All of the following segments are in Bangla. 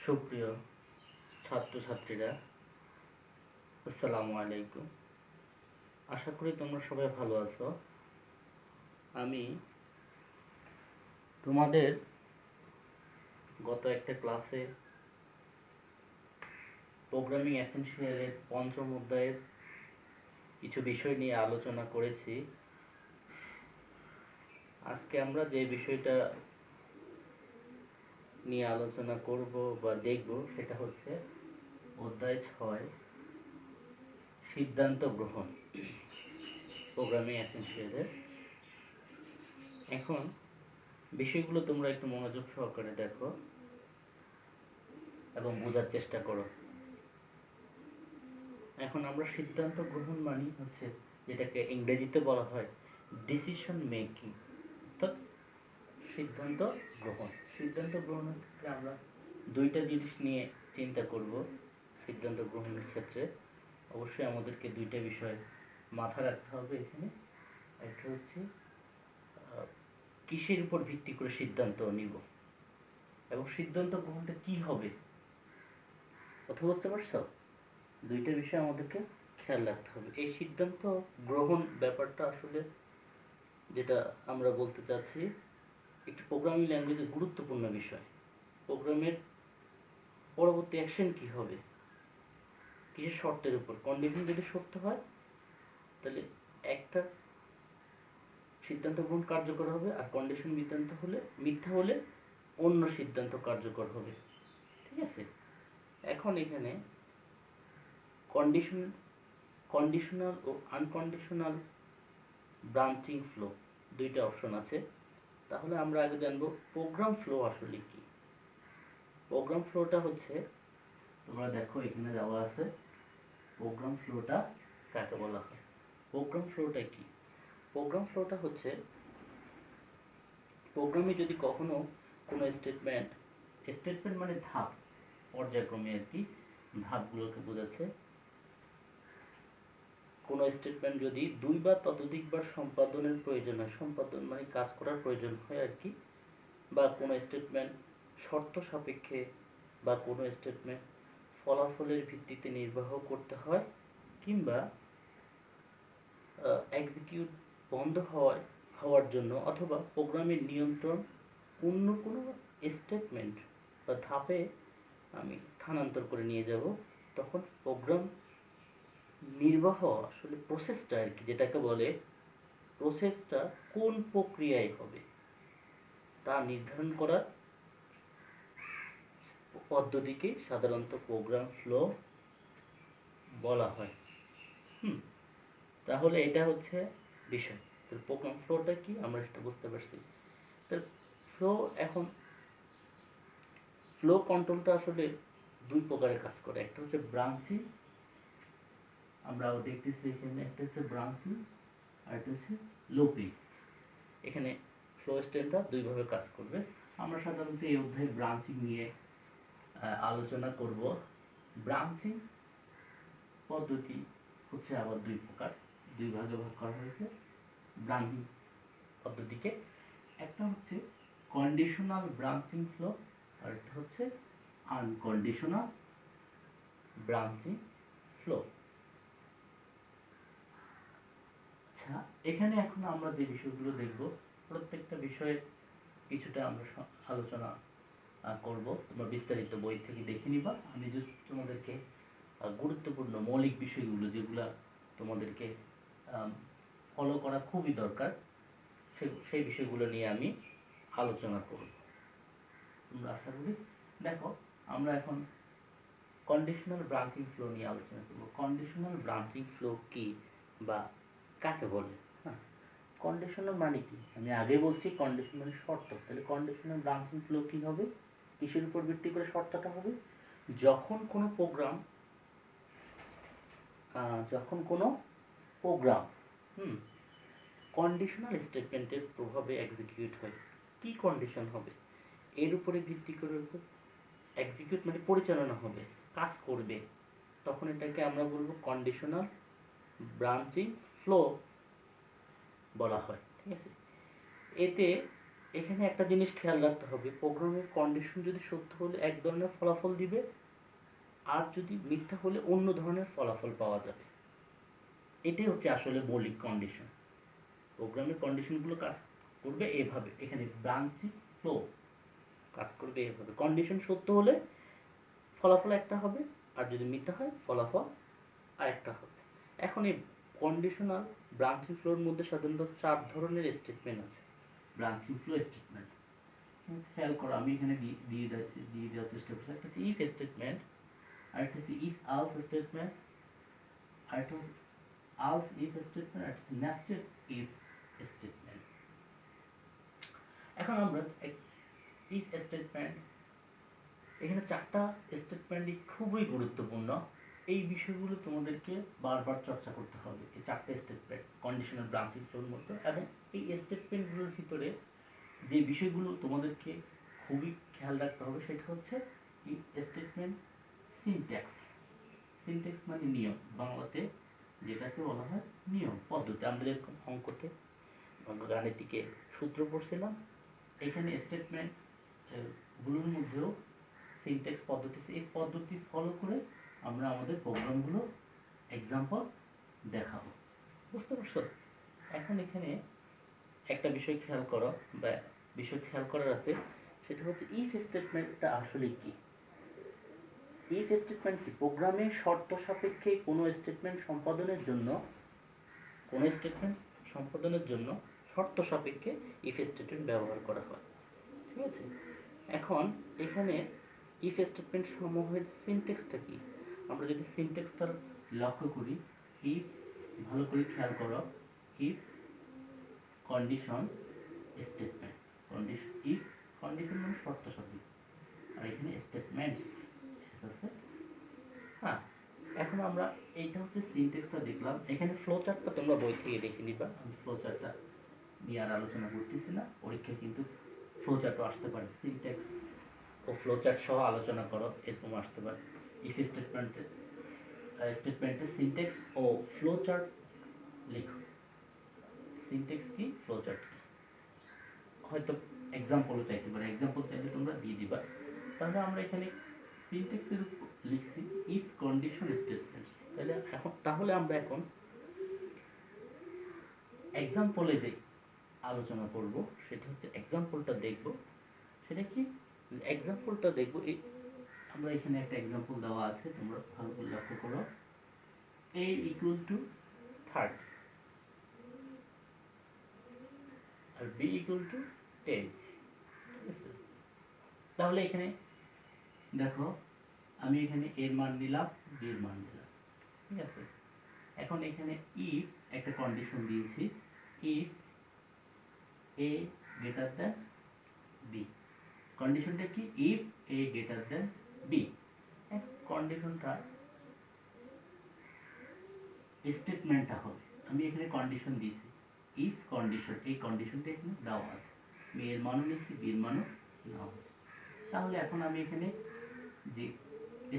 সুপ্রিয় ছাত্রছাত্রীরা, আসসালামু আলাইকুম। আশা করি তোমরা সবাই ভালো আছো। আমি তোমাদের গত একটা ক্লাসে প্রোগ্রামিং এসেনশিয়ালের পঞ্চম অধ্যায়ের কিছু বিষয় নিয়ে আলোচনা করেছি। আজকে আমরা যে বিষয়টা নিয়ে আলোচনা করব বা দেখব সেটা হচ্ছে অধ্যায় 6, সিদ্ধান্ত গ্রহণ, প্রোগ্রামিং এসেনশিয়ালের। এখন বিষয়গুলো তোমরা একটু মনোযোগ সহকারে দেখো এবং বোঝার চেষ্টা করো। এখন আমরা সিদ্ধান্ত গ্রহণ মানি হচ্ছে যেটাকে ইংরেজিতে বলা হয় ডিসিশন মেকিং, অর্থাৎ সিদ্ধান্ত গ্রহণ। সিদ্ধান্ত গ্রহণের ক্ষেত্রে আমরা দুইটা জিনিস নিয়ে চিন্তা করব। সিদ্ধান্ত গ্রহণের ক্ষেত্রে অবশ্যই আমাদেরকে দুইটা বিষয় মাথায় রাখতে হবে এখানে। একটা হচ্ছে কিসের উপর ভিত্তি করে সিদ্ধান্ত নিব এবং সিদ্ধান্ত গ্রহণটা কি হবে। কথা বুঝতে পারছো? দুইটা বিষয় আমাদেরকে খেয়াল রাখতে হবে। এই সিদ্ধান্ত গ্রহণ ব্যাপারটা আসলে যেটা আমরা বলতে চাচ্ছি একটি প্রোগ্রামিং ল্যাঙ্গুয়েজের গুরুত্বপূর্ণ বিষয়। প্রোগ্রামের পরবর্তী অ্যাকশন কি হবে, কিসের শর্তের উপর, কন্ডিশন যদি সত্য হয় তাহলে একটা সিদ্ধান্ত গ্রহণ কার্যকর হবে, আর কন্ডিশন মিথ্যা হলে অন্য সিদ্ধান্ত কার্যকর হবে। ঠিক আছে? এখন এখানে কন্ডিশনাল ও আনকন্ডিশনাল ব্রাঞ্চিং ফ্লো দুইটা অপশন আছে। তাহলে আমরা আগে জানবো প্রোগ্রাম ফ্লো আসলে কি। প্রোগ্রাম ফ্লোটা হচ্ছে, তোমরা দেখো এখানে দেওয়া আছে প্রোগ্রাম ফ্লোটা কাকে বলা হয়। প্রোগ্রাম ফ্লোটা কি? প্রোগ্রাম ফ্লোটা হচ্ছে প্রোগ্রামে যদি কখনো কোনো স্টেটমেন্ট মানে ধাপ, পর্যায়ক্রমে আর কি, ধাপগুলোকে বোঝাচ্ছে। কোনো স্টেটমেন্ট যদি দুই বা ততোধিকবার সম্পাদনের প্রয়োজন হয়, সম্পাদন মানে কাজ করার প্রয়োজন হয় আর কি, বা কোনো স্টেটমেন্ট শর্ত সাপেক্ষে বা কোনো স্টেটমেন্ট ফলাফলের ভিত্তিতে নির্বাহ করতে হয়, কিংবা এক্সিকিউট বন্ধ হওয়ার জন্য, অথবা প্রোগ্রামের নিয়ন্ত্রণ অন্য কোনো স্টেটমেন্ট বা ধাপে আমি স্থানান্তর করে নিয়ে যাব, তখন প্রোগ্রাম নির্বাহ আসলে প্রসেসটা আর কি, যেটাকে বলে প্রসেসটা কোন প্রক্রিয়ায় হবে তা নির্ধারণ করার পদ্ধতিকে সাধারণত প্রোগ্রাম ফ্লো বলা হয়। তাহলে এটা হচ্ছে বিষয়। তো প্রোগ্রাম ফ্লোটা কি আমরা সেটা বুঝতে পারছি। তো ফ্লো, এখন ফ্লো কন্ট্রোলটা আসলে দুই প্রকারের কাজ করে। একটা হচ্ছে ব্রাঞ্চিং, আমরা দেখতেছি এখানে একটা হচ্ছে ব্রাঞ্চিং আর একটা হচ্ছে লুপিং। এখানে ফ্লো স্টাইলটা দুইভাবে কাজ করবে। আমরা সাধারণত এই অধ্যায়ে ব্রাঞ্চিং নিয়ে আলোচনা করব। ব্রাঞ্চিং পদ্ধতি হচ্ছে আবার দুই প্রকার, দুই ভাগে ভাগ করা হয়েছে ব্রাঞ্চিং পদ্ধতিকে। একটা হচ্ছে কন্ডিশনাল ব্রাঞ্চিং ফ্লো আর একটা হচ্ছে আনকন্ডিশনাল ব্রাঞ্চিং ফ্লো। আচ্ছা, এখানে এখন আমরা যে বিষয়গুলো দেখব, প্রত্যেকটা বিষয়ে কিছুটা আমরা আলোচনা করব। তোমরা বিস্তারিত বই থেকে দেখে নিবা। আমি যদি তোমাদেরকে গুরুত্বপূর্ণ মৌলিক বিষয়গুলো যেগুলা তোমাদেরকে ফলো করা খুবই দরকার, সেই বিষয়গুলো নিয়ে আমি আলোচনা করব। তোমরা আশা করি দেখো, আমরা এখন কন্ডিশনাল ব্রাঞ্চিং ফ্লো নিয়ে আলোচনা করব। কন্ডিশনাল ব্রাঞ্চিং ফ্লো কি বা কাকে বলে? হ্যাঁ, কন্ডিশনাল মানে কি? আমি আগে বলছি কন্ডিশন মানে শর্ত। তাহলে কন্ডিশনাল ব্রাঞ্চিং ফ্লো কি হবে, কিসের উপর ভিত্তি করে শর্তটা হবে? যখন কোনো প্রোগ্রাম কন্ডিশনাল স্টেটমেন্টের প্রভাবে এক্সিকিউট হয়, কি কন্ডিশন হবে এর উপরে ভিত্তি করে এক্সিকিউট মানে পরিচালনা হবে, কাজ করবে, তখন এটাকে আমরা বলবো কন্ডিশনাল ব্রাঞ্চিং ফ্লো বলা হয়। ঠিক আছে? এতে এখানে একটা জিনিস খেয়াল রাখতে হবে, প্রোগ্রামের কন্ডিশন যদি সত্য হলে এক ধরনের ফলাফল দিবে, আর যদি মিথ্যা হলে অন্য ধরনের ফলাফল পাওয়া যাবে। এটাই হচ্ছে আসলে মৌলিক কন্ডিশন। প্রোগ্রামের কন্ডিশনগুলো কাজ করবে এভাবে, এখানে ব্রাঞ্চিং ফ্লো কাজ করবে এভাবে। কন্ডিশন সত্য হলে ফলাফল একটা হবে, আর যদি মিথ্যা হয় ফলাফল আরেকটা হবে। এখন এই কন্ডিশনাল ব্রাঞ্চিং ফ্লোর মধ্যে সাধারণত 4 ধরনের স্টেটমেন্ট আছে। ব্রাঞ্চিং ফ্লো স্টেটমেন্ট খেয়াল করো, আমি এখানে দিয়ে দেওয়ার চেষ্টা করছি। একটা হচ্ছে ইফ স্টেটমেন্ট, আরেকটা হচ্ছে ইফ আলস স্টেটমেন্ট, আরেকটা হচ্ছে আলস ইফ স্টেটমেন্ট, আরেকটা হচ্ছে নেস্টেড ইফ স্টেটমেন্ট। এখন আমরা ইফ স্টেটমেন্ট, এখানে 4টা স্টেটমেন্টই খুবই গুরুত্বপূর্ণ। এই বিষয়গুলো তোমাদেরকে বারবার চর্চা করতে হবে, এই 4টা স্টেটমেন্ট কন্ডিশনাল ব্রাঞ্চিং ফ্লোর মধ্যে। এবং এই স্টেটমেন্টগুলোর ভিতরে যে বিষয়গুলো তোমাদেরকে খুবই খেয়াল রাখতে হবে সেটা হচ্ছে ইফ স্টেটমেন্ট সিনট্যাক্স। সিনট্যাক্স মানে নিয়ম, বাংলাতে যেটাকে বলা হয় নিয়ম পদ্ধতি। আমরা যেরকম অঙ্কতে গাণিতিকে সূত্র পড়ছিলাম, এখানে স্টেটমেন্ট গুলোর মধ্যেও সিনট্যাক্স পদ্ধতি, এই পদ্ধতি ফলো করে আমরা আমাদের প্রোগ্রামগুলো এক্সাম্পল দেখাবো। বুঝতে পারছো? এখন এখানে একটা বিষয় খেয়াল করো, বা বিষয় খেয়াল করার আছে, সেটা হচ্ছে ইফ স্টেটমেন্টটা আসলে কি। ইফ স্টেটমেন্ট কি? প্রোগ্রামের শর্ত সাপেক্ষে কোনো স্টেটমেন্ট সম্পাদনের জন্য শর্ত সাপেক্ষে ইফ স্টেটমেন্ট ব্যবহার করা হয়। ঠিক আছে? এখন এখানে ইফ স্টেটমেন্ট সমূহের সিনট্যাক্সটা কি? আমরা যদি সিনট্যাক্সটা লক্ষ্য করি, ইফ, ভালো করে খেয়াল করো, if condition statement, if condition মানে শর্ত সাপেক্ষে, আর এখানে স্টেটমেন্টস আছে। হ্যাঁ, এখন আমরা এইটা হচ্ছে সিনট্যাক্সটা দেখলাম। এখানে ফ্লো চার্টটা তোমরা বই থেকে দেখে নিবা, আমি ফ্লো চার্টটা নিয়ে আর আলোচনা করতেছি না। পরীক্ষায় কিন্তু ফ্লো চার্টও আসতে পারে, সিনট্যাক্স ও ফ্লো চার্ট সহ আলোচনা করো, এরকম আসতে পারে। ইফ স্টেটমেন্টের সিনট্যাক্স ও ফ্লো চার্ট লেখো। সিনট্যাক্স কি, ফ্লো চার্ট কি, হয়তো এক্সাম্পলও চাইতে পারে, এক্সাম্পল চাইলে তোমরা দিয়ে দিবা। তাহলে আমরা এখানে সিনট্যাক্সের লিখছি ইফ কন্ডিশন স্টেটমেন্টস। তাহলে আমরা এখন এক্সাম্পলে যে আলোচনা করব সেটা হচ্ছে, এক্সাম্পলটা দেখব। সেটা কি এক্সাম্পলটা দেখব, এই আমরা এখানে একটা এক্সাম্পল দেওয়া আছে, তোমরা ভালো করে লক্ষ্য করো। a equal to 30 R b equal to 10। ঠিক আছে? তাহলে এখানে দেখো, আমি এখানে এর মান নিলাম, b এর মান নিলাম। ঠিক আছে? এখন এখানে ইফ একটা কন্ডিশন দিয়েছি, if a greater than b। কন্ডিশনটা কি? If a greater than b। কন্ডিশনটা স্টেটমেন্টটা হবে, আমি এখানে কন্ডিশন দিয়েছি ইফ কন্ডিশন, এই কন্ডিশনটা এখানে দেওয়া আছে, আমি এর মানও নিয়েছি, বি এর মানও দেওয়া আছে। তাহলে এখন আমি এখানে যে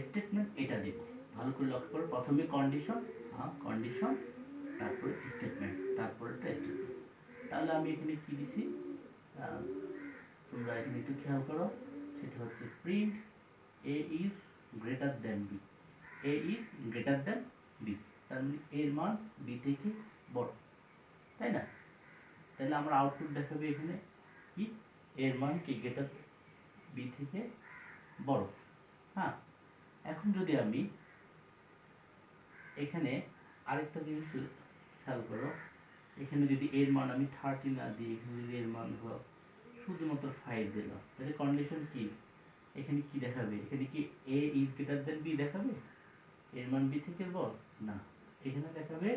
স্টেটমেন্ট এটা দেব, ভালো করে লক্ষ্য করো, প্রথমে কন্ডিশন, কন্ডিশন, তারপরে স্টেটমেন্ট, তারপরে একটা স্টেটমেন্ট। তাহলে আমি এখানে কি দিছি, তোমরা এখানে একটু খেয়াল করো, সেটা হচ্ছে print A is greater than B. A is greater than B, তার মানে এর মান বি থেকে বড়, তাই না? তাহলে আমরা আউটপুট দেখাবে এখানে কি, এর মান কি গ্রেটার বি থেকে বড়। হ্যাঁ, এখন যদি আমি এখানে আরেকটা জিনিস খেয়াল করো, এখানে যদি এর মান আমি 30 না দিই, এখানে যদি এর মান ধরো শুধুমাত্র 5 দিলাম, তাহলে কন্ডিশন কি, এখানে কি দেখাবে, এখানে কি এ ইজ গ্রেটার দেন বি দেখাবে, এর মান বি থেকে বড় না, এখানে দেখাবে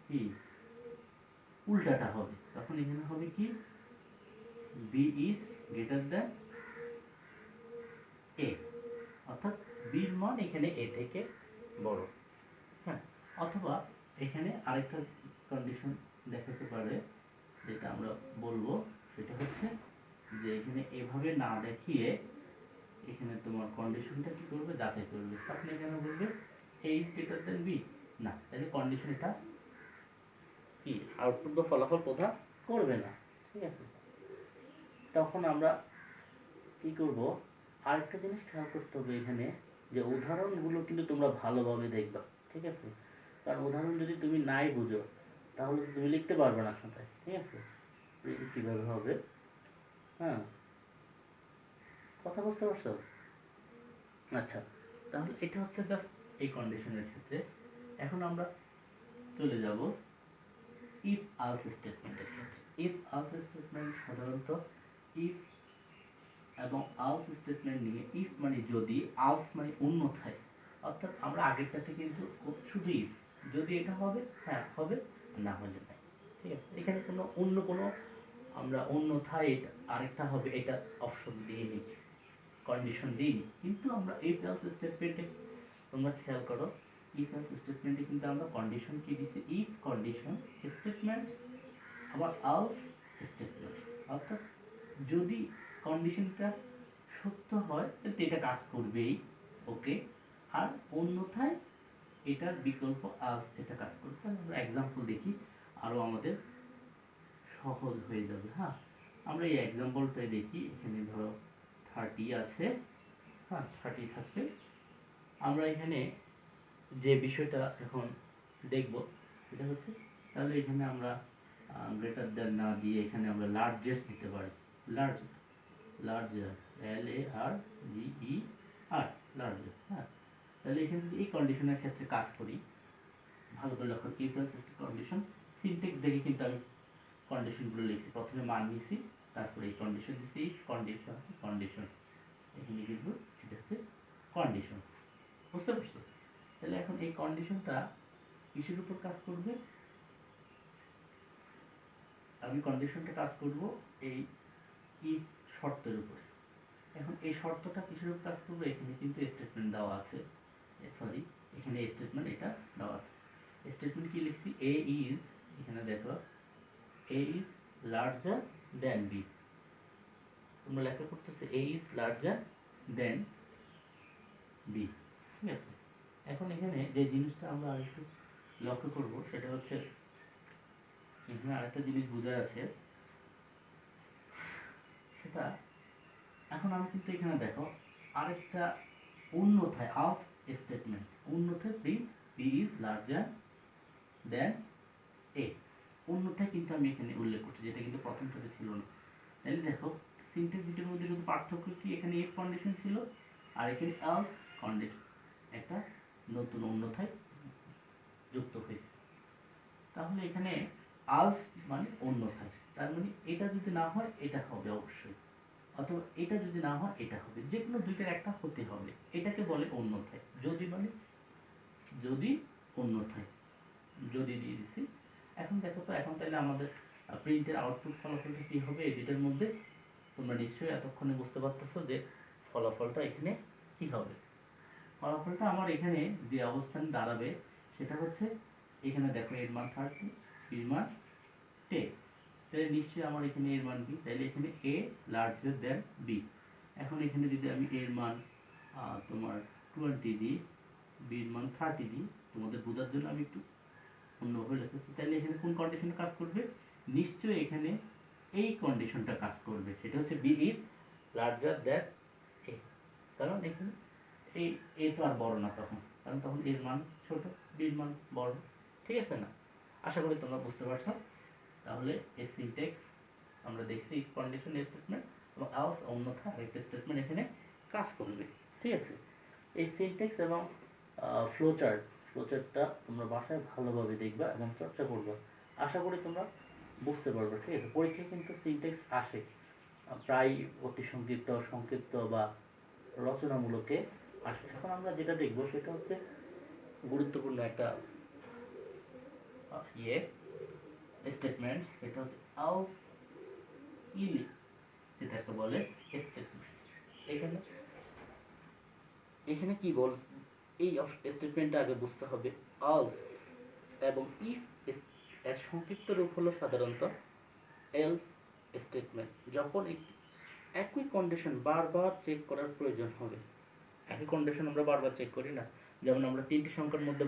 কি উল্টাটা হবে। তখন এখানে হবে কি, বি ইজ গ্রেটার দেন এ, অর্থাৎ বির মান এখানে এ থেকে বড়। হ্যাঁ, অথবা এখানে আরেকটা কন্ডিশন দেখাতে পারে, যেটা আমরা বলবো, সেটা হচ্ছে যে এখানে এভাবে না দেখিয়ে এখানে তোমার কন্ডিশনটা কি করবে, যাচাই করবে। তখন এখানে বলবে এ ইজ গ্রেটার দেন বি, না, তাহলে কন্ডিশন এটা কি আউটপুট বা ফলাফল প্রদান করবে না। ঠিক আছে? তখন আমরা কি করব, আরেকটা জিনিস খেয়াল করতে হবে এখানে, যে উদাহরণগুলো কিন্তু তোমরা ভালোভাবে দেখবা, ঠিক আছে? কারণ উদাহরণ যদি তুমি নাই বুঝো তাহলে তো তুমি লিখতে পারবে না খাতায়, ঠিক আছে? প্রিন্ট কীভাবে হবে, হ্যাঁ, কথা বুঝতে পারছো? আচ্ছা, তাহলে এটা হচ্ছে জাস্ট এই কন্ডিশনের ক্ষেত্রে। এখন আমরা চলে যাব ইফ আলস স্টেটমেন্টের ক্ষেত্রে। ইফ আলস স্টেটমেন্ট সাধারণত ইফ এবং আলস স্টেটমেন্ট নিয়ে, ইফ মানে যদি, আলস মানে অন্যথায়। অর্থাৎ আমরা আগেরটাতে কিন্তু শুধু ইফ, যদি এটা হবে হ্যাঁ হবে, না হলে নাই, ঠিক আছে? এখানে কোনো আমরা অন্যথায় আরেকটা হবে এটা অপশন দিইনি, কন্ডিশন দিইনি। কিন্তু আমরা ইফ এলস স্টেটমেন্টে তোমরা খেয়াল করো, ইফ এলস স্টেটমেন্টে কিন্তু আমরা কন্ডিশন কি দিছি, ইফ কন্ডিশন স্টেটমেন্ট আবার আলস স্টেটমেন্ট। অর্থাৎ যদি কন্ডিশনটা সত্য হয় তাহলে এটা কাজ করবেই, ওকে, আর অন্যথায় এটার বিকল্প আলস এটা কাজ করবে। আমরা এক্সাম্পল দেখি, আরও আমাদের সহজ হয়ে যাবে। হ্যাঁ, আমরা এই এক্সাম্পলটাই দেখি। এখানে ধরো 30 আছে, হ্যাঁ 30 থাকবে। আমরা এখানে যে বিষয়টা এখন দেখব সেটা হচ্ছে, তাহলে এখানে আমরা গ্রেটার দ্যান না দিয়ে এখানে আমরা লার্জেস্ট দিতে পারি। Large, larger, LARGER, larger. হ্যাঁ, তাহলে এখানে যদি এই কন্ডিশনের ক্ষেত্রে কাজ করি, ভালো করে লক্ষ্য, ইফ এলস কন্ডিশন সিনট্যাক্স দেখে কিন্তু আমি কন্ডিশনগুলো লিখছি। প্রথমে মান নিছি, তারপরে এই কন্ডিশন দিছি, কন্ডিশন কন্ডিশন, এখানে কিন্তু এটা হচ্ছে কন্ডিশন। বুঝতে পারছো? তাহলে এখন এই কন্ডিশনটা কিসের উপর কাজ করবে? আমি কন্ডিশনটা কাজ করব এই ইফ শর্তের উপরে। এখন এই শর্তটা কিসের উপর কাজ করবে? এখানে কিন্তু স্টেটমেন্ট দেওয়া আছে, সরি এখানে স্টেটমেন্ট এটা দেওয়া আছে। স্টেটমেন্ট কি লিখছি, এ ইজ, এখানে দেখো এ ইজ লার্জার দেন বি। তোমরা লেখা করতেছে এ ইজ লার্জার দেন বি, ঠিক আছে? এখন এখানে যে জিনিসটা আমরা আরেকটু লক্ষ্য করব সেটা হচ্ছে, এখানে আরেকটা জিনিস বোঝা আছে, সেটা এখন আমি কিন্তু এখানে দেখো আরেকটা অন্যথায় আলস স্টেটমেন্ট, অন্যথায় print b is larger than a, অন্যথায় কিন্তু আমি এখানে উল্লেখ করছি, যেটা কিন্তু প্রথমটাতে ছিল না। তাহলে দেখো সিনট্যাক্স দুটোর মধ্যে শুধু পার্থক্য কি, এখানে ইফ কন্ডিশন ছিল আর এখানে এলস কন্ডিশন একটা নতুন অন্যথায় যুক্ত হয়েছে। তাহলে এখানে আলস মানে অন্যথায়, তার মানে এটা যদি না হয় এটা হবে অবশ্যই, অথবা এটা যদি না হয় এটা হবে, যে কোনো দুইটার একটা হতে হবে, এটাকে বলে অন্যথায়। যদি মানে যদি অন্যথায়, যদি দিয়ে দিছি। এখন দেখো তো, এখন তাহলে আমাদের প্রিন্টের আউটপুট ফলাফলটা কি হবে? এই দুইটার মধ্যে তোমরা নিশ্চয়ই এতক্ষণে বুঝতে পারতেছো যে ফলাফলটা এখানে কি হবে। ফলাফলটা আমার এখানে যে অবস্থান দাঁড়াবে সেটা হচ্ছে, এখানে দেখো এর মান 30, এর মান 10, তাহলে নিশ্চয়ই আমার এখানে এর মান কি, তাহলে এখানে এ লার্জার দেন বি। এখন এখানে যদি আমি এর মান তোমার 20 দিই, বির মান 30 দিই, তোমাদের বোঝার জন্য আমি একটু অন্যভাবে লিখেছি। তাহলে এখানে কোন কন্ডিশনে কাজ করবে? নিশ্চয়ই এখানে এই কন্ডিশনটা কাজ করবে, সেটা হচ্ছে B is larger than a. কারণ এখানে এই এ তো আর বড় না তখন, কারণ তখন এর মান ছোট, বির মান বড়, ঠিক আছে না? আশা করি তোমরা বুঝতে পারছো। তাহলে এই সিনট্যাক্স আমরা দেখছি, ইফ কন্ডিশন স্টেটমেন্ট এবং এলস অন্যথা আরেকটা স্টেটমেন্ট এখানে কাজ করবে, ঠিক আছে? এই সিনট্যাক্স এবং ফ্লোচার্টটা তোমরা বাসায় ভালোভাবে দেখবা এবং চর্চা করবা। আশা করি তোমরা বুঝতে পারবে, ঠিক আছে? পরীক্ষায় কিন্তু সিনট্যাক্স আসে প্রায় অতি সংক্ষিপ্ত, সংক্ষিপ্ত বা রচনামূলকে আসে। এখন আমরা যেটা দেখবো সেটা হচ্ছে গুরুত্বপূর্ণ একটা স্টেটমেন্ট, সেটা হচ্ছে আউট ইলি, যেটাকে বলে স্টেটমেন্ট। এখানে এখানে কি বল, এই স্টেটমেন্টটা আগে বুঝতে হবে। আলস এবং ইফ এর সংক্ষিপ্ত রূপ হলো সাধারণত এলস স্টেটমেন্ট। যখন একই কন্ডিশন বারবার চেক করার প্রয়োজন হবে, একই কন্ডিশন আমরা বারবার চেক করি না। যেমন আমরা তিনটি সংখ্যার মধ্যে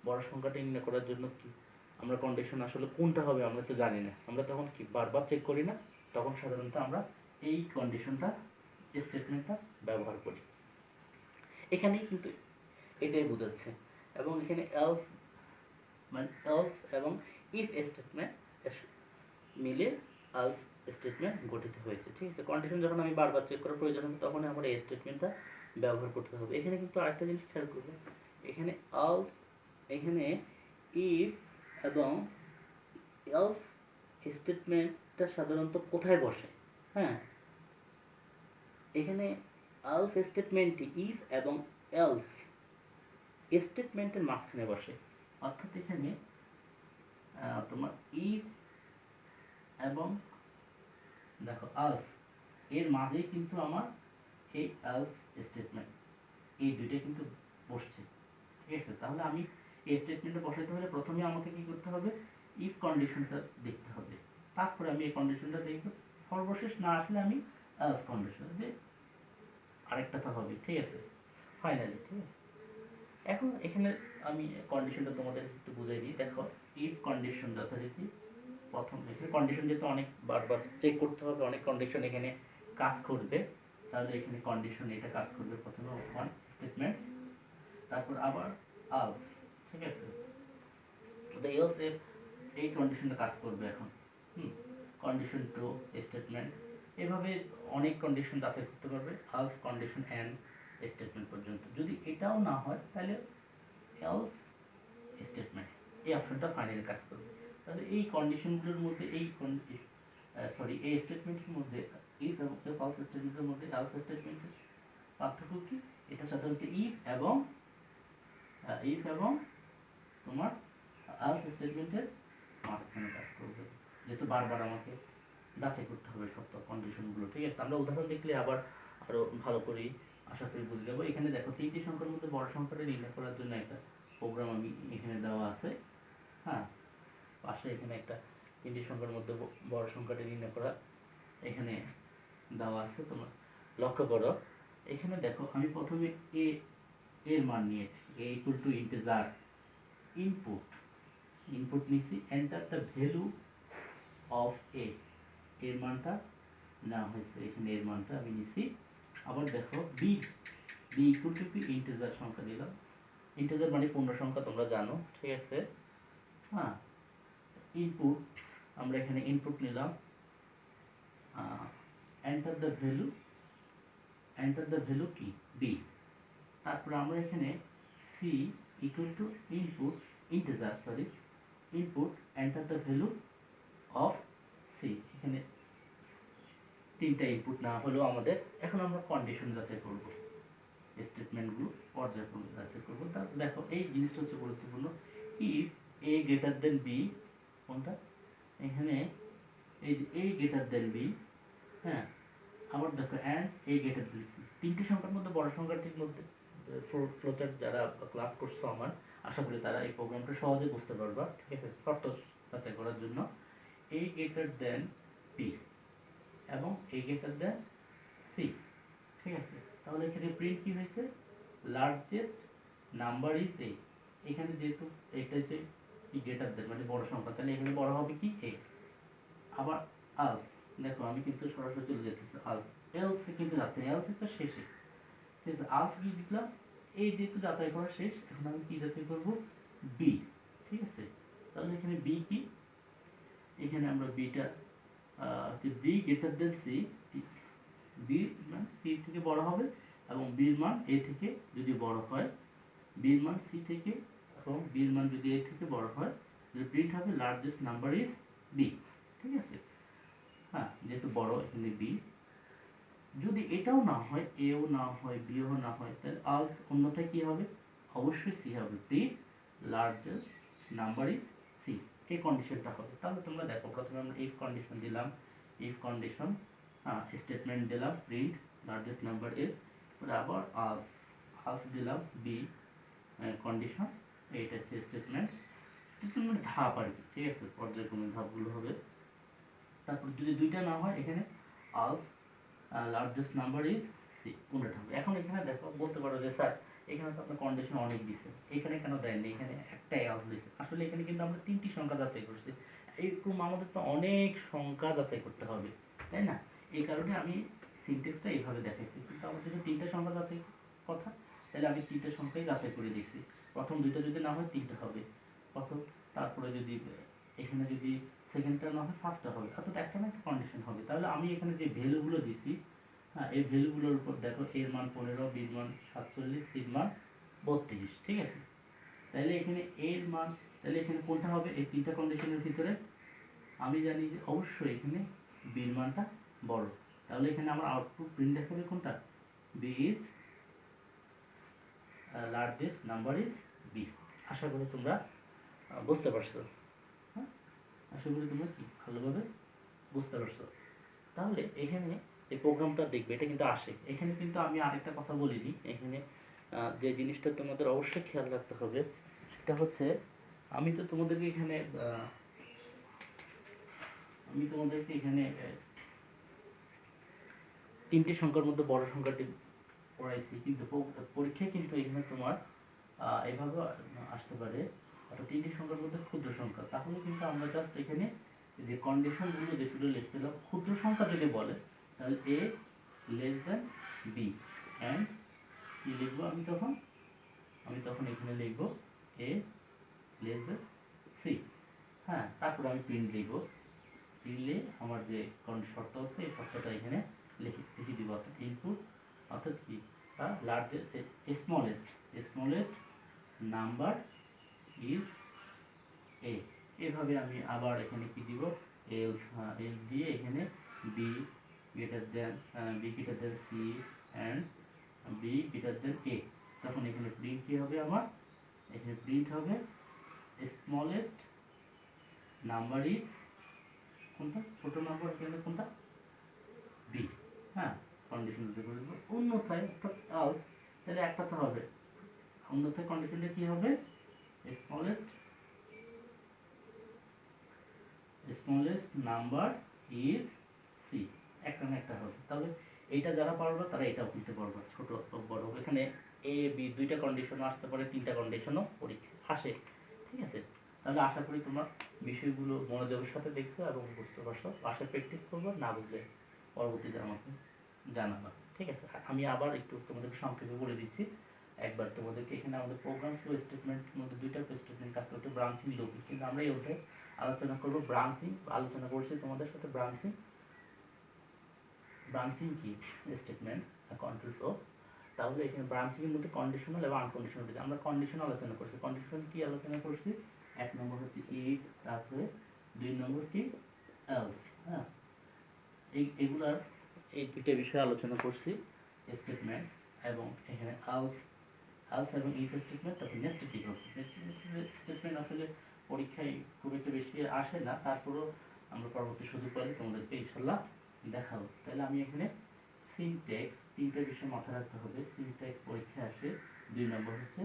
বড় সংখ্যাটা নির্ণয় করার জন্য কি আমরা কন্ডিশন আসলে কোনটা হবে আমরা তো জানি না, আমরা তখন কি বারবার চেক করি না, তখন সাধারণত আমরা এই কন্ডিশনটা স্টেটমেন্টটা ব্যবহার করি। এখানেই কিন্তু এটাই বোঝাচ্ছে। এবং এখানে এলস মানে এলস এবং ইফ স্টেটমেন্ট মিলে এলস স্টেটমেন্ট গঠিত হয়েছে, ঠিক আছে। কন্ডিশন যখন আমি বারবার চেক করার প্রয়োজন হবে তখন আমার এই স্টেটমেন্টটা ব্যবহার করতে হবে। এখানে কিন্তু আরেকটা জিনিস খেয়াল করবে, এখানে এলস, এখানে ইফ এবং এলস স্টেটমেন্টটা সাধারণত কোথায় বসে? হ্যাঁ, এখানে এলস স্টেটমেন্টটি ইফ এবং এলস স্টেটমেন্টের মাঝখানে বসে। অর্থাৎ এখানে তোমার ইফ এবং দেখো এলস এর মাঝেই কিন্তু আমার এই এলস স্টেটমেন্ট, এই দুইটা কিন্তু বসছে, ঠিক আছে। তাহলে আমি এই স্টেটমেন্টে বসাইতে হলে প্রথমে আমাকে কি করতে হবে? ইফ কন্ডিশনটা দেখতে হবে, তারপরে আমি এই কন্ডিশনটা দেখব, সর্বশেষ না আসলে আমি এলস কন্ডিশন, যে আরেকটা তো হবে, ঠিক আছে, ফাইনালি, ঠিক আছে। এখন এখানে আমি কন্ডিশনটা তোমাদের একটু বুঝিয়ে দিই। দেখো, ইফ কন্ডিশন যথারীতি প্রথম এখানে কন্ডিশন যেহেতু অনেক বারবার চেক করতে হবে, অনেক কন্ডিশন এখানে কাজ করবে, তাহলে এখানে কন্ডিশন এটা কাজ করবে প্রথমে ওয়ান স্টেটমেন্ট, তারপর আবার আলস, ঠিক আছে। তো এলস এর এই কন্ডিশনটা কাজ করবে এখন, কন্ডিশন টু স্টেটমেন্ট, এভাবে অনেক কন্ডিশন যাচাই করতে পারবে আলস কন্ডিশন এন্ড স্টেটমেন্ট পর্যন্ত। যদি এটাও না হয় তাহলে এলস স্টেটমেন্ট, এই অপশনটা ফাইনালি কাজ করবে। তাহলে এই কন্ডিশনগুলোর মধ্যে এই স্টেটমেন্টের মধ্যে ইফ এবং এলস স্টেটমেন্টের মধ্যে এলস স্টেটমেন্টের পার্থক্য কি? এটা সাধারণত ইফ এবং তোমার এলস স্টেটমেন্টের মাঝখানে কাজ করবে, যেহেতু বারবার আমাকে যাচাই করতে হবে সব কন্ডিশনগুলো, ঠিক আছে। আমরা উদাহরণ দেখলে আবার আরো ভালো করে আশা করি বুঝে যাবো। এখানে দেখো, তিনটি সংখ্যার মধ্যে বড় সংখ্যাটা নির্ণয় করার জন্য একটা প্রোগ্রাম আমি এখানে দেওয়া আছে। হ্যাঁ, পাশে এখানে একটা তিনটি সংখ্যার মধ্যে বড় সংখ্যাটা নির্ণয় করা এখানে দেওয়া আছে, তোমরা লক্ষ্য করো। এখানে দেখো, আমি প্রথমে এর মান নিয়েছি, এ ইকুয়াল টু ইন্টিজার ইনপুট নিয়েছি, এন্টার দ্য ভ্যালু অফ এর মানটা নেওয়া হয়েছে, এখানে এর মানটা আমি নিছি। আবার দেখো, বি ইকুয়াল টু কি, ইন্টিজার সংখ্যা দিলাম, ইন্টিজার মানে পূর্ণ সংখ্যা, তোমরা জানো, ঠিক আছে। হ্যাঁ, ইনপুট, আমরা এখানে ইনপুট নিলাম, এন্টার দ্য ভ্যালু কি, বি। তারপর আমরা এখানে C equal to input enter the value of C. এখানে তিনটা ইনপুট না হলেও আমাদের, এখন আমরা কন্ডিশন যাচাই করব, স্টেটমেন্টগুলো পর্যায়ক্রমে যাচাই করব। দেখো, এই জিনিসটা হচ্ছে গুরুত্বপূর্ণ। If A greater than B, কোনটা? এখানে এই যে এ গ্রেটার দেন বি, হ্যাঁ। আবার দেখো, and A greater than C, তিনটি সংখ্যার মধ্যে বড় সংখ্যাটির মধ্যে ফ্লোচার্ট যারা ক্লাস করছো আমার, আশা করি তারা এই প্রোগ্রামটা সহজে বুঝতে পারবা, ঠিক আছে। শর্ত যাচাই করার জন্য এ গ্রেটার দেন বি এবং এ গ্রেটার দেন সি, ঠিক আছে। তাহলে এখানে প্রিন্ট কি হয়েছে? লার্জেস্ট নাম্বার ইজ এ। এখানে যেহেতু এটা যে গ্রেটার দেন মানে বড় সংখ্যা, তাহলে এখানে বড় হবে কি, এ। আবার আলস, দেখো আমি কিন্তু সরাসরি চলে যেতেছি আলস, এলস কিন্তু যাচ্ছে না, এলস তো শেষে, ঠিক আছে। আলস কি লিখলাম, এই যেহেতু যাচাই করা শেষ, এখন আমি কি যাচাই করব, বি, ঠিক আছে। তাহলে এখানে বি কি, এখানে আমরা বিটা B greater than C, B মান সি থেকে বড় হবে এবং বির মান এ থেকে যদি বড় হয়, বির মান সি থেকে এবং বির মান যদি এ থেকে বড় হয়, প্রিন্ট হবে লার্জেস্ট নাম্বার ইজ বি, ঠিক আছে। হ্যাঁ, যেহেতু বড় এখানে বি। যদি এটাও না হয়, এও না হয়, বিও না হয়, তাহলে আলস অন্যথায় কি হবে, অবশ্যই সি হবে, print largest number is C, এই কন্ডিশনটা হবে। তাহলে তোমরা দেখো, প্রথমে আমরা ইফ কন্ডিশন দিলাম, ইফ কন্ডিশন, হ্যাঁ, স্টেটমেন্ট দিলাম প্রিন্ট লার্জেস্ট নাম্বার ইজ, আবার আলস দিলাম, বি কন্ডিশন, এইটা হচ্ছে স্টেটমেন্ট ধাপ আর কি, ঠিক আছে, পর্যায়ক্রমে ধাপগুলো হবে। তারপর যদি দুইটা না হয়, এখানে আলস লার্জেস্ট নাম্বার ইজ সি, কোনটা হবে। এখন এখানে দেখো, বলতে পারো যে স্যার এখানে তো আপনার কন্ডিশন অনেক দিছে, এখানে কেন দেয়নি, এখানে একটাই আলস দিছে। আসলে এখানে কিন্তু আমরা তিনটি সংখ্যা যাচাই করছি, এরকম আমাদের তো অনেক সংখ্যা যাচাই করতে হবে, তাই না? এই কারণে আমি সিনট্যাক্সটা এইভাবে দেখাইছি। কিন্তু আমার যদি তিনটা সংখ্যা যাচাই কথা, তাহলে আমি তিনটা সংখ্যাই যাচাই করে দেখছি। প্রথম দুইটা যদি না হয় তিনটা হবে প্রথম, তারপরে যদি এখানে যদি সেকেন্ডটা না হয় ফার্স্টটা হবে, অর্থাৎ একটা না একটা কন্ডিশন হবে। তাহলে আমি এখানে যে ভ্যালুগুলো দিছি, হ্যাঁ, এই ভ্যালুগুলোর উপর দেখো এর মান 15, বির মান 47, সির মান 32, ঠিক আছে? তাহলে এখানে এর মান, তাহলে এখানে কোনটা হবে এই তিনটা কন্ডিশনের ভিতরে? আমি জানি যে অবশ্যই এখানে বির মানটা বড়। তাহলে এখানে আমার আউটপুট প্রিন্ট দেখাবে কোনটা? B is largest number is b. আশা করি তোমরা বুঝতে পারছো। হ্যাঁ, আশা করি তোমরা কি ভালোভাবে বুঝতে পারছো। তাহলে এখানে এই প্রোগ্রামটা দেখবে, এটা কিন্তু আসে। এখানে কিন্তু আমি আরেকটা কথা বলিনি, এখানে যে জিনিসটা তোমাদের অবশ্যই খেয়াল রাখতে হবে সেটা হচ্ছে, আমি তো তোমাদেরকে এখানে তিনটি সংখ্যার মধ্যে বড় সংখ্যাটি পড়াইছি, কিন্তু পরীক্ষায় কিন্তু এখানে তোমার এভাবে আসতে পারে, অর্থাৎ তিনটি সংখ্যার মধ্যে ক্ষুদ্র সংখ্যা। তাহলে কিন্তু আমরা জাস্ট এখানে যে কন্ডিশনগুলো যেগুলো লিখছিলাম, ক্ষুদ্র সংখ্যা যদি বলে তাহলে এ লেস দেন বি অ্যান্ড কি লিখবো আমি তখন এখানে লিখবো এ লেস দেন সি। হ্যাঁ, তারপরে আমি প্রিন্ট লিখবো, দিলে আমার যে শর্ত আছে এই শর্তটা এখানে লিখে দিব, অর্থাৎ ইনপুট, অর্থাৎ কি largest smallest number is a. এভাবে আমি আবার এখানে কি দিব, এল দিয়ে এখানে b greater than c and b greater than a. তখন এখানে প্রিন্ট কি হবে আমার? এখানে প্রিন্ট হবে স্মলেস্ট নাম্বার ইজ কোনটা? ছোট নাম্বার এখানে কোনটা? বি। হ্যাঁ, কন্ডিশন দিতে করে দেবো। অন্যথায় এলস, তাহলে একটা তো হবে, অন্যথায় কন্ডিশনটা কি হবে? স্মলেস্ট নাম্বার ইজ সি, একটা না একটা হবে। তাহলে এইটা যারা পারবে তারা এটাও করতে পারবে, ছোট বড়। এখানে এ বি দুইটা কন্ডিশনও আসতে পারে, তিনটা কন্ডিশনও পরীক্ষা আসে, ঠিক আছে? তাহলে আশা করি তোমার বিষয়গুলো মনোযোগের সাথে দেখছো এবং বুঝতে পারছো। বাসায় প্র্যাকটিস করবো, না বুঝলে পরবর্তীতে আমাকে জানাবা, ঠিক আছে? আমি আবার একটু তোমাদেরকে সংক্ষেপে বলে দিচ্ছি একবার তোমাদেরকে। এখানে আমাদের প্রোগ্রাম ফ্লো স্টেটমেন্টের মধ্যে দুইটা স্টেটমেন্ট কাজ করতে, ব্রাঞ্চিং, লুপিং। কিন্তু আমরা এই অধ্যায়ে আলোচনা করবো ব্রাঞ্চিং। আলোচনা করছি তোমাদের সাথে ব্রাঞ্চিং কি স্টেটমেন্ট, কন্ট্রোল ফ্লো। তাহলে এখানে ব্রাঞ্চিং এর মধ্যে কন্ডিশনাল এবং আনকন্ডিশনাল। আমরা কন্ডিশনাল আলোচনা করছি। কন্ডিশনাল কি আলোচনা করছি? এক নম্বর হচ্ছে ইফ, তারপরে দুই নম্বর কি এলস। হ্যাঁ, এগুলার এই দুইটা বিষয়ে আলোচনা করছি, স্টেটমেন্ট এবং এখানে এলস এবং ইফ স্টেটমেন্ট, তারপর নেস্টেড ইফ স্টেটমেন্ট। আসলে পরীক্ষায় খুব একটা বেশি আসে না, তারপরেও আমরা পরবর্তী সুযোগ পাইলে তোমাদেরকে ইনশাল্লাহ দেখাবো। তাহলে আমি এখানে সিনট্যাক্স, তিনটা বিষয় মাথায় রাখতে হবে। সিনট্যাক্স পরীক্ষায় আসে। দুই নম্বর হচ্ছে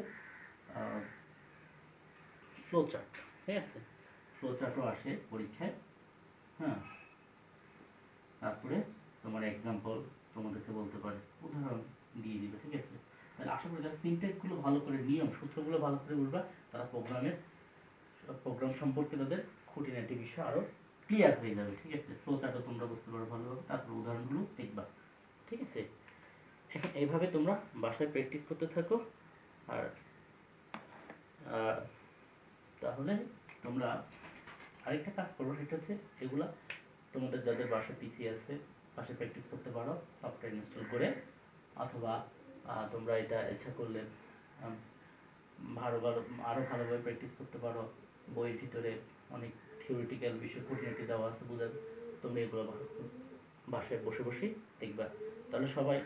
ফ্লো চার্ট, ঠিক আছে? ফ্লো চার্টও আসে পরীক্ষায়। হ্যাঁ, তারপরে তোমার এক্সাম্পল তোমাদেরকে বলতে পারে, উদাহরণ দিয়ে দিবে, ঠিক আছে? তাহলে আশা করি যারা সিনট্যাক্সগুলো ভালো করে, নিয়ম সূত্রগুলো ভালো করে বুঝবা, তারা প্রোগ্রাম সম্পর্কে তাদের খুঁটিনাটি বিষয় আরও ক্লিয়ার হয়ে যাবে, ঠিক আছে? ফ্লো চার্টও তোমরা বুঝতে পারো ভালোভাবে, তারপর উদাহরণগুলো দেখবা, ঠিক আছে? এখন এইভাবে তোমরা বাসায় প্র্যাকটিস করতে থাকো। আর তাহলে তোমরা আরেকটা কাজ করবো, সেটা হচ্ছে এগুলা তোমাদের যাদের বাসায় পিসি আছে, বাসায় প্র্যাকটিস করতে পারো সফটওয়্যার ইনস্টল করে, অথবা তোমরা এটা ইচ্ছা করলে আরও ভালোভাবে প্র্যাকটিস করতে পারো। বইয়ের ভিতরে অনেক থিওরিটিক্যাল বিষয় খুঁটিনাটি দেওয়া আছে বোঝার, তোমরা এগুলো বাসায় বসে বসেই দেখবা। তাহলে সবাই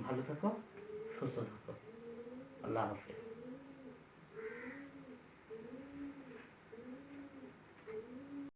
ভালো থাকো, সুস্থ থাকো। আল্লাহ হাফেজ।